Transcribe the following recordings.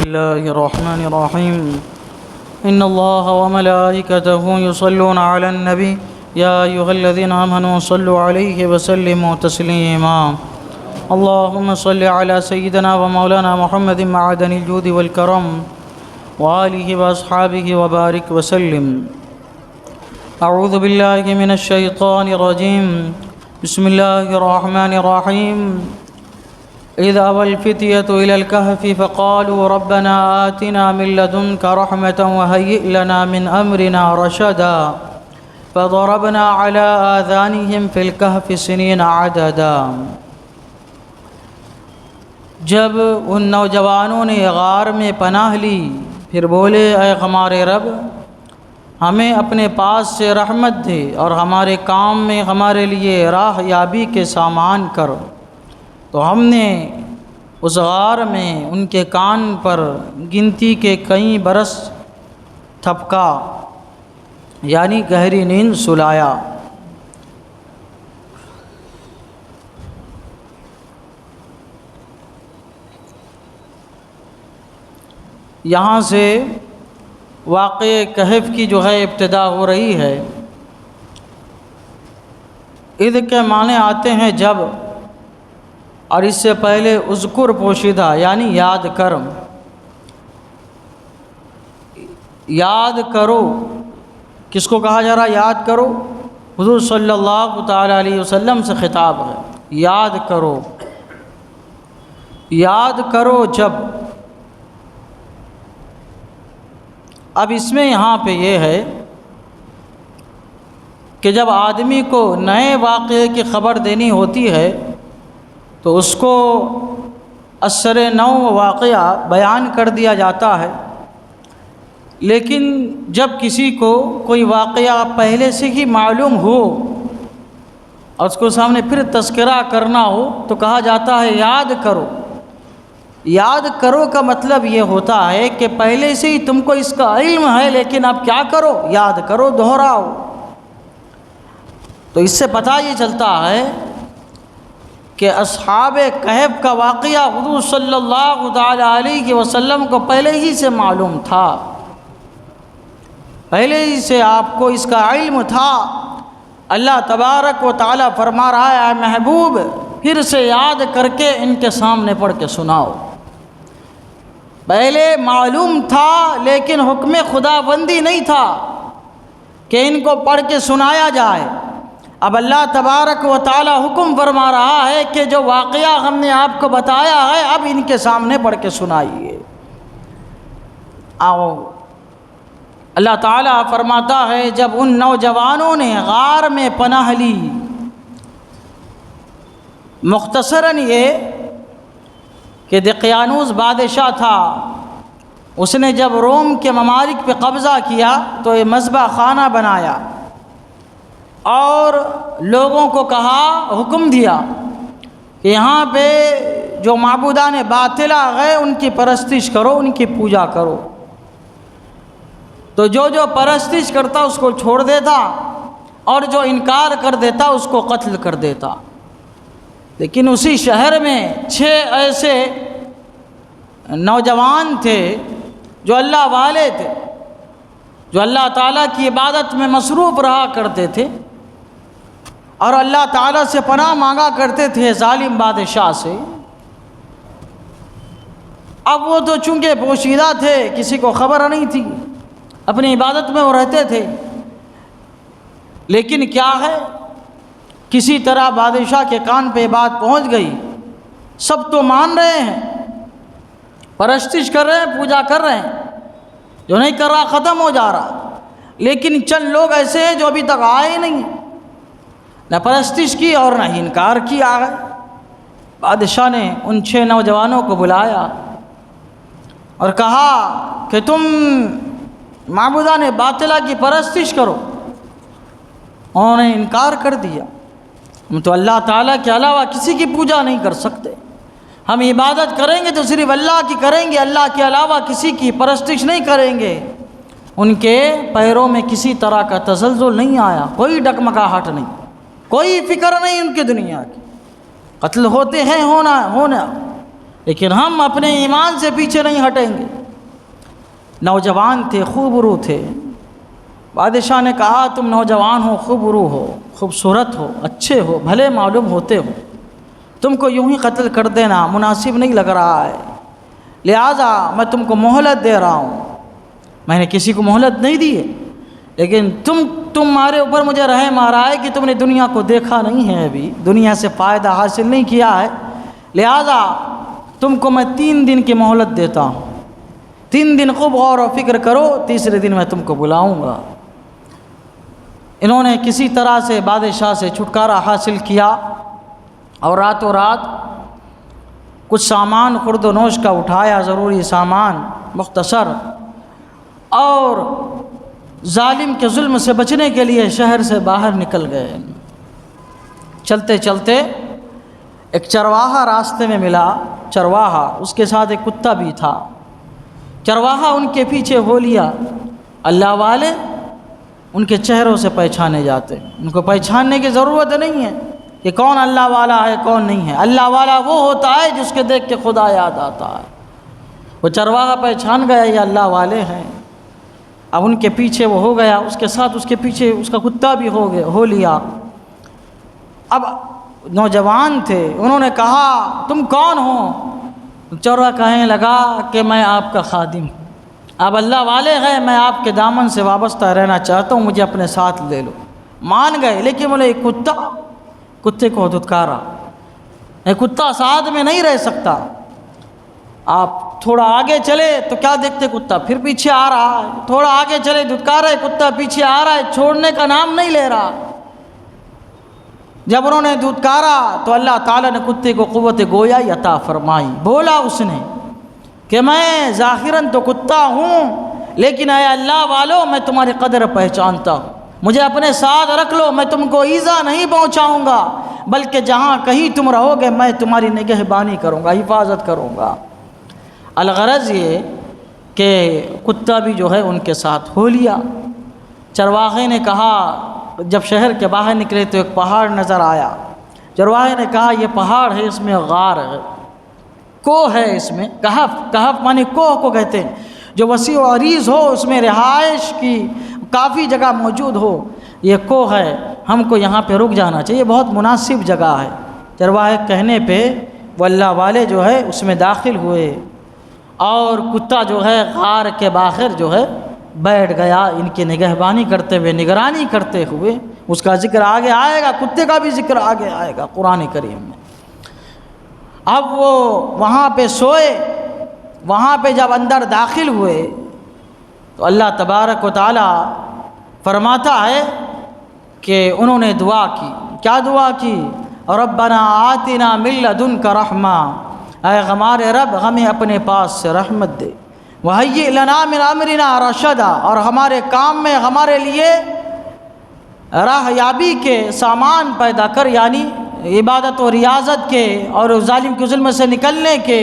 الله الرحمن الرحيم إن الله وملائكته يصلون على النبي يا أيها الذين آمنوا صلوا عليه وسلموا تسليما اللهم صل على سيدنا ومولانا محمد معدن الجود والكرم وآله وأصحابه وبارك وسلم. أعوذ بالله من الشيطان الرجيم. بسم الله الرحمن الرحيم. إذ أوى الفتية إلى الكهف فقالوا ربنا آتنا من لدنك رحمة وهيئ لنا من أمرنا رشدا فضربنا على آذانهم في الكهف سنين عددا. جب ان نوجوانوں نے غار میں پناہ لی پھر بولے اے ہمارے رب ہمیں اپنے پاس سے رحمت دے اور ہمارے کام میں ہمارے لیے راہ یابی کے سامان کر. تو ہم نے اس غار میں ان کے کان پر گنتی کے کئی برس تھپکا یعنی گہری نیند سلایا. یہاں سے واقعہ کہف کی جو ہے ابتدا ہو رہی ہے. اذ کے معنی آتے ہیں جب، اور اس سے پہلے اذکر پوشیدہ یعنی یاد کر. یاد کرو کس کو کہا جا رہا؟ یاد کرو حضور صلی اللہ تعالی علیہ وسلم سے خطاب ہے. یاد کرو، یاد کرو جب. اب اس میں یہاں پہ یہ ہے کہ جب آدمی کو نئے واقعے کی خبر دینی ہوتی ہے تو اس کو اثر نو واقعہ بیان کر دیا جاتا ہے. لیکن جب کسی کو کوئی واقعہ پہلے سے ہی معلوم ہو اور اس کو سامنے پھر تذکرہ کرنا ہو تو کہا جاتا ہے یاد کرو. یاد کرو کا مطلب یہ ہوتا ہے کہ پہلے سے ہی تم کو اس کا علم ہے لیکن اب کیا کرو؟ یاد کرو، دہراؤ. تو اس سے پتہ یہ چلتا ہے کہ اصحاب کہف کا واقعہ حضور صلی اللہ تعالی علیہ وسلم کو پہلے ہی سے معلوم تھا، پہلے ہی سے آپ کو اس کا علم تھا. اللہ تبارک و تعالی فرما رہا ہے اے محبوب پھر سے یاد کر کے ان کے سامنے پڑھ کے سناؤ. پہلے معلوم تھا لیکن حکم خدا بندی نہیں تھا کہ ان کو پڑھ کے سنایا جائے. اب اللہ تبارک و تعالی حکم فرما رہا ہے کہ جو واقعہ ہم نے آپ کو بتایا ہے اب ان کے سامنے پڑھ کے سنائیے. آؤ اللہ تعالیٰ فرماتا ہے جب ان نوجوانوں نے غار میں پناہ لی. مختصراً یہ کہ دقیانوس بادشاہ تھا، اس نے جب روم کے ممالک پہ قبضہ کیا تو یہ مذبح خانہ بنایا اور لوگوں کو کہا، حکم دیا کہ یہاں پہ جو معبودان باطلہ ہے ان کی پرستش کرو، ان کی پوجا کرو. تو جو پرستش کرتا اس کو چھوڑ دیتا اور جو انکار کر دیتا اس کو قتل کر دیتا. لیکن اسی شہر میں 6 ایسے نوجوان تھے جو اللہ والے تھے، جو اللہ تعالیٰ کی عبادت میں مصروف رہا کرتے تھے اور اللہ تعالیٰ سے پناہ مانگا کرتے تھے ظالم بادشاہ سے. اب وہ تو چونکہ پوشیدہ تھے، کسی کو خبر نہیں تھی، اپنی عبادت میں وہ رہتے تھے. لیکن کیا ہے کسی طرح بادشاہ کے کان پہ بات پہنچ گئی. سب تو مان رہے ہیں، پرستش کر رہے ہیں، پوجا کر رہے ہیں، جو نہیں کر رہا ختم ہو جا رہا. لیکن چند لوگ ایسے ہیں جو ابھی تک آئے نہیں، نہ پرستش کی اور نہ انکار کیا ہے. بادشاہ نے ان 6 نوجوانوں کو بلایا اور کہا کہ تم معبودان باطلہ کی پرستش کرو. انہوں نے انکار کر دیا. ہم تو اللہ تعالیٰ کے علاوہ کسی کی پوجا نہیں کر سکتے، ہم عبادت کریں گے تو صرف اللہ کی کریں گے، اللہ کے علاوہ کسی کی پرستش نہیں کریں گے. ان کے پیروں میں کسی طرح کا تزلزل نہیں آیا، کوئی ڈگمگاہٹ نہیں، کوئی فکر نہیں ان کی دنیا کی. قتل ہوتے ہیں ہونا لیکن ہم اپنے ایمان سے پیچھے نہیں ہٹیں گے۔ نوجوان تھے، خوبرو تھے۔ بادشاہ نے کہا تم نوجوان ہو، خوبرو ہو، خوبصورت ہو، اچھے ہو، بھلے معلوم ہوتے ہو، تم کو یوں ہی قتل کر دینا مناسب نہیں لگ رہا ہے، لہٰذا میں تم کو مہلت دے رہا ہوں۔ میں نے کسی کو مہلت نہیں دی ہے، لیکن تمہارے اوپر مجھے رحم آ رہا ہے کہ تم نے دنیا کو دیکھا نہیں ہے، ابھی دنیا سے فائدہ حاصل نہیں کیا ہے، لہٰذا تم کو میں 3 دن کی مہلت دیتا ہوں۔ 3 دن خوب غور و فکر کرو، تیسرے دن میں تم کو بلاؤں گا۔ انہوں نے کسی طرح سے بادشاہ سے چھٹکارا حاصل کیا اور راتوں رات کچھ سامان خرد و نوش کا اٹھایا، ضروری سامان مختصر، اور ظالم کے ظلم سے بچنے کے لیے شہر سے باہر نکل گئے۔ چلتے چلتے ایک چرواہا راستے میں ملا، چرواہا، اس کے ساتھ ایک کتا بھی تھا۔ چرواہا ان کے پیچھے ہو لیا۔ اللہ والے ان کے چہروں سے پہچانے جاتے، ان کو پہچاننے کی ضرورت نہیں ہے کہ کون اللہ والا ہے کون نہیں ہے۔ اللہ والا وہ ہوتا ہے جس کے دیکھ کے خدا یاد آتا ہے۔ وہ چرواہا پہچان گیا یہ اللہ والے ہیں۔ اب ان کے پیچھے وہ ہو گیا، اس کے ساتھ اس کے پیچھے اس کا کتا بھی ہو لیا۔ اب نوجوان تھے، انہوں نے کہا تم کون ہو؟ چرواہا کہنے لگا کہ میں آپ کا خادم ہوں، آپ اللہ والے ہیں، میں آپ کے دامن سے وابستہ رہنا چاہتا ہوں، مجھے اپنے ساتھ لے لو۔ مان گئے، لیکن بولے کتے کو دھتکارا، کتا ساتھ میں نہیں رہ سکتا، آپ تھوڑا آگے چلے تو کیا دیکھتے کتا پھر پیچھے آ رہا ہے، تھوڑا آگے چلے دھتکارا ہے، کتا پیچھے آ رہا ہے، چھوڑنے کا نام نہیں لے رہا۔ جب انہوں نے دھتکارا تو اللہ تعالیٰ نے کتے کو قوت گویا عطا فرمائی۔ بولا اس نے کہ میں ظاہراً تو کتا ہوں، لیکن اے اللہ والو میں تمہاری قدر پہچانتا ہوں، مجھے اپنے ساتھ رکھ لو، میں تم کو ایذا نہیں پہنچاؤں گا، بلکہ جہاں کہیں تم رہو گے میں تمہاری نگہبانی کروں گا، حفاظت کروں گا۔ الغرض یہ کہ کتا بھی جو ہے ان کے ساتھ ہو لیا۔ چرواہے نے کہا، جب شہر کے باہر نکلے تو ایک پہاڑ نظر آیا۔ چرواہے نے کہا یہ پہاڑ ہے، اس میں غار ہے، کوہ ہے، اس میں کہف معنی کوہ کو کہتے ہیں، جو وسیع و عریض ہو، اس میں رہائش کی کافی جگہ موجود ہو، یہ کوہ ہے، ہم کو یہاں پہ رک جانا چاہیے، بہت مناسب جگہ ہے۔ چرواہے کہنے پہ وہ اللہ والے جو ہے اس میں داخل ہوئے، اور کتا جو ہے غار کے باہر جو ہے بیٹھ گیا، ان کی نگہبانی کرتے ہوئے، نگرانی کرتے ہوئے۔ اس کا ذکر آگے آئے گا، کتے کا بھی ذکر آگے آئے گا قرآن کریم میں۔ اب وہ وہاں پہ سوئے، وہاں پہ جب اندر داخل ہوئے تو اللہ تبارک و تعالی فرماتا ہے کہ انہوں نے دعا کی۔ کیا دعا کی؟ ربنا آتنا من لدنک رحمہ، اے ہمارے رب ہمیں اپنے پاس سے رحمت دے، وہیئ لنا من امرنا رشدا، اور ہمارے کام میں ہمارے لیے راہ یابی کے سامان پیدا کر، یعنی عبادت و ریاضت کے اور ظالم کے ظلم سے نکلنے کے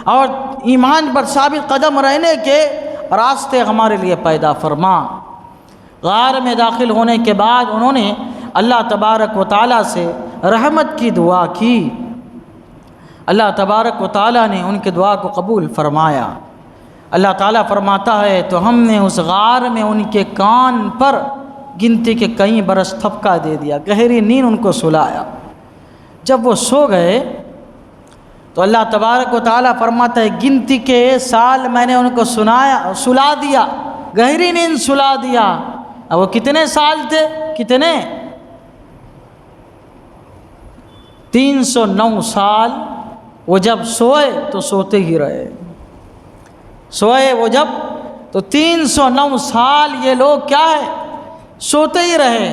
اور ایمان پر ثابت قدم رہنے کے راستے ہمارے لیے پیدا فرما۔ غار میں داخل ہونے کے بعد انہوں نے اللہ تبارک و تعالیٰ سے رحمت کی دعا کی۔ اللہ تبارک و تعالیٰ نے ان کی دعا کو قبول فرمایا۔ اللہ تعالیٰ فرماتا ہے تو ہم نے اس غار میں ان کے کان پر گنتی کے کئی برس تھپکا دے دیا، گہری نیند ان کو سلایا۔ جب وہ سو گئے تو اللہ تبارک و تعالیٰ فرماتا ہے گنتی کے سال میں نے ان کو سلا دیا، گہری نیند سلا دیا۔ اب وہ کتنے سال تھے؟ کتنے؟ 309 سال۔ وہ جب سوئے تو سوتے ہی رہے، سوئے وہ جب تو 309 سال یہ لوگ کیا ہے؟ سوتے ہی رہے،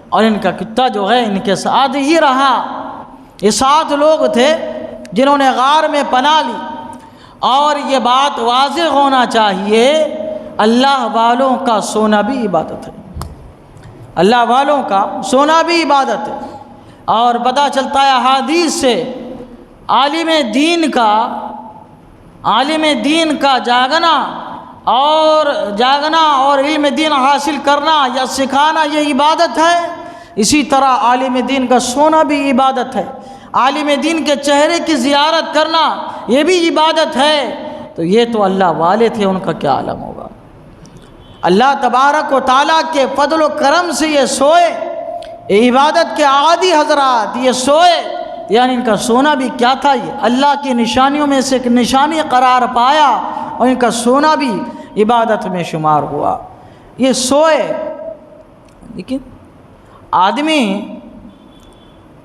اور ان کا کتا جو ہے ان کے ساتھ ہی رہا۔ یہ 7 لوگ تھے جنہوں نے غار میں پناہ لی، اور یہ بات واضح ہونا چاہیے اللہ والوں کا سونا بھی عبادت ہے، اللہ والوں کا سونا بھی عبادت ہے۔ اور پتہ چلتا ہے حدیث سے عالم دین کا جاگنا اور علم دین حاصل کرنا یا سکھانا یہ عبادت ہے، اسی طرح عالم دین کا سونا بھی عبادت ہے۔ عالم دین کے چہرے کی زیارت کرنا یہ بھی عبادت ہے، تو یہ تو اللہ والے تھے، ان کا کیا عالم ہوگا۔ اللہ تبارک و تعالیٰ کے فضل و کرم سے یہ سوئے، یہ عبادت کے عادی حضرات یہ سوئے، یعنی ان کا سونا بھی کیا تھا، یہ اللہ کی نشانیوں میں سے ایک نشانی قرار پایا، اور ان کا سونا بھی عبادت میں شمار ہوا۔ یہ سوئے، لیکن آدمی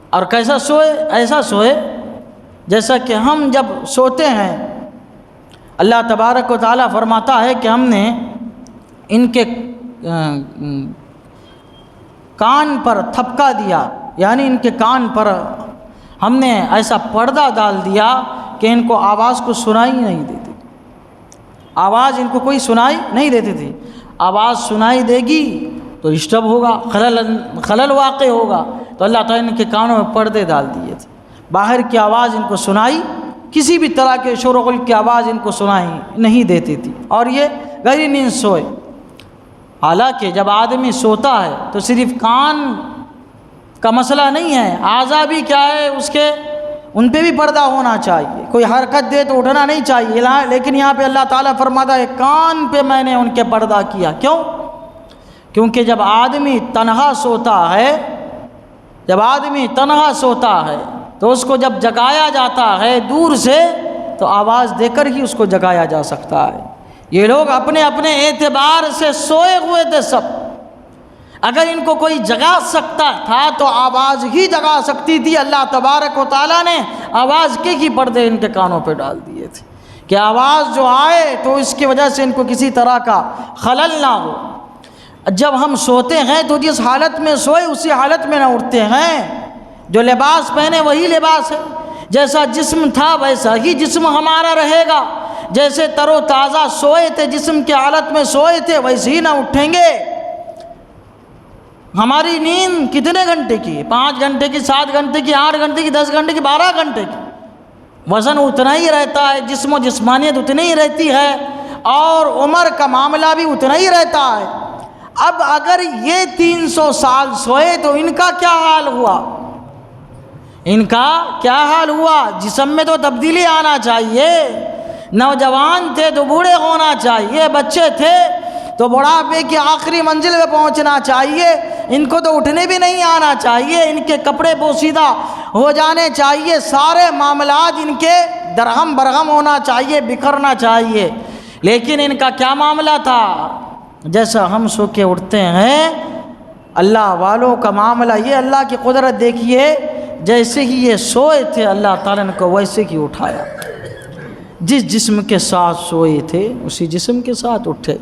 اور کیسا سوئے؟ ایسا سوئے جیسا کہ ہم جب سوتے ہیں، اللہ تبارک و تعالیٰ فرماتا ہے کہ ہم نے ان کے کان پر تھپکا دیا، یعنی ان کے کان پر ہم نے ایسا پردہ ڈال دیا کہ ان کو آواز کو سنائی نہیں دیتی، آواز ان کو کوئی سنائی نہیں دیتی تھی۔ آواز سنائی دے گی تو ڈسٹرب ہوگا، خلل واقع ہوگا، تو اللہ تعالیٰ نے ان کے کانوں میں پردے ڈال دیے تھے، باہر کی آواز ان کو سنائی، کسی بھی طرح کے شور و غل کی آواز ان کو سنائی نہیں دیتی تھی، اور یہ گہری نیند سوئے۔ حالانکہ جب آدمی سوتا ہے تو صرف کان کا مسئلہ نہیں ہے، اعضاء بھی کیا ہے اس کے، ان پہ بھی پردہ ہونا چاہیے، کوئی حرکت دے تو اٹھنا نہیں چاہیے، لیکن یہاں پہ اللہ تعالیٰ فرماتا ہے کان پہ میں نے ان کے پردہ کیا۔ کیوں؟ کیونکہ جب آدمی تنہا سوتا ہے، جب آدمی تنہا سوتا ہے تو اس کو جب جگایا جاتا ہے دور سے تو آواز دے کر ہی اس کو جگایا جا سکتا ہے۔ یہ لوگ اپنے اپنے اعتبار سے سوئے ہوئے تھے سب، اگر ان کو کوئی جگا سکتا تھا تو آواز ہی جگا سکتی تھی۔ اللہ تبارک و تعالیٰ نے آواز کے ہی پردے ان کے کانوں پہ ڈال دیے تھے کہ آواز جو آئے تو اس کی وجہ سے ان کو کسی طرح کا خلل نہ ہو۔ جب ہم سوتے ہیں تو جس حالت میں سوئے اسی حالت میں نہ اٹھتے ہیں، جو لباس پہنے وہی لباس ہے، جیسا جسم تھا ویسا ہی جسم ہمارا رہے گا، جیسے تر و تازہ سوئے تھے جسم کی حالت میں سوئے تھے ویسے ہی نہ اٹھیں گے۔ ہماری نیند کتنے گھنٹے کی ہے؟ 5 گھنٹے کی، 7 گھنٹے کی، 8 گھنٹے کی، 10 گھنٹے کی، 12 گھنٹے کی، وزن اتنا ہی رہتا ہے، جسم و جسمانیت اتنی ہی رہتی ہے، اور عمر کا معاملہ بھی اتنا ہی رہتا ہے۔ اب اگر یہ 300 سال سوئے تو ان کا کیا حال ہوا؟ ان کا کیا حال ہوا؟ جسم میں تو تبدیلی آنا چاہیے، نوجوان تھے تو بوڑھے ہونا چاہیے، بچے تھے تو بڑھاپے کی آخری منزل میں پہنچنا چاہیے، ان کو تو اٹھنے بھی نہیں آنا چاہیے، ان کے کپڑے پوشیدہ ہو جانے چاہیے، سارے معاملات ان کے درہم برہم ہونا چاہیے، بکھرنا چاہیے، لیکن ان کا کیا معاملہ تھا؟ جیسا ہم سو کے اٹھتے ہیں، اللہ والوں کا معاملہ یہ، اللہ کی قدرت دیکھیے، جیسے ہی یہ سوئے تھے اللہ تعالیٰ نے کو ویسے ہی اٹھایا، جس جسم کے ساتھ سوئے تھے اسی جسم کے ساتھ اٹھے،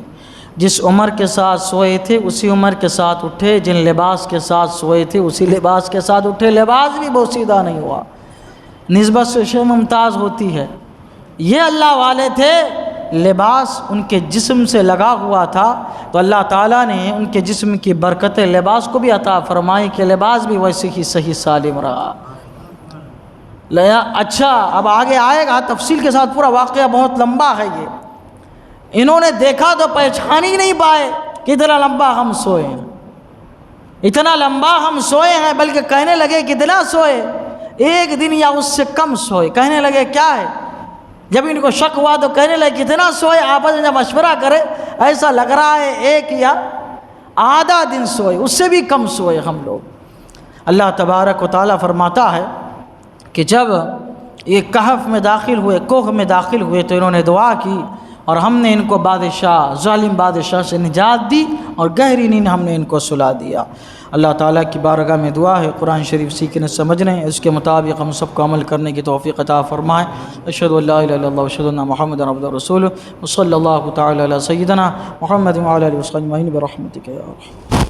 جس عمر کے ساتھ سوئے تھے اسی عمر کے ساتھ اٹھے، جن لباس کے ساتھ سوئے تھے اسی لباس کے ساتھ اٹھے، لباس بھی بوسیدہ نہیں ہوا، نسبت سے شے ممتاز ہوتی ہے۔ یہ اللہ والے تھے، لباس ان کے جسم سے لگا ہوا تھا، تو اللہ تعالیٰ نے ان کے جسم کی برکت لباس کو بھی عطا فرمائی کہ لباس بھی ویسے ہی صحیح سالم رہا۔ اچھا، اب آگے آئے گا تفصیل کے ساتھ، پورا واقعہ بہت لمبا ہے یہ۔ انہوں نے دیکھا تو پہچان ہی نہیں پائے کتنا لمبا ہم سوئے ہیں، اتنا لمبا ہم سوئے ہیں، بلکہ کہنے لگے کتنا سوئے؟ 1 دن یا اس سے کم سوئے۔ کہنے لگے کیا ہے؟ جب ان کو شک ہوا تو کہنے لگے کتنا سوئے؟ آپس میں جب مشورہ کرے ایسا لگ رہا ہے 1 یا آدھا دن سوئے، اس سے بھی کم سوئے ہم لوگ۔ اللہ تبارک و تعالیٰ فرماتا ہے کہ جب یہ کہف میں داخل ہوئے، کوہ میں داخل ہوئے، تو انہوں نے دعا کی اور ہم نے ان کو بادشاہ، ظالم بادشاہ سے نجات دی اور گہری نیند ہم نے ان کو سلا دیا۔ اللہ تعالیٰ کی بارگاہ میں دعا ہے قرآن شریف سیکھنے سمجھنے، اس کے مطابق ہم سب کو عمل کرنے کی توفیق عطا فرمائے۔ اشہد ان لا الہ الا اللہ واشہد ان محمدا عبدہ ورسولہ، وصلی اللہ تعالی علی سیدنا محمد وعلی آلہ وصحبہ اجمعین برحمتک یا ارحم۔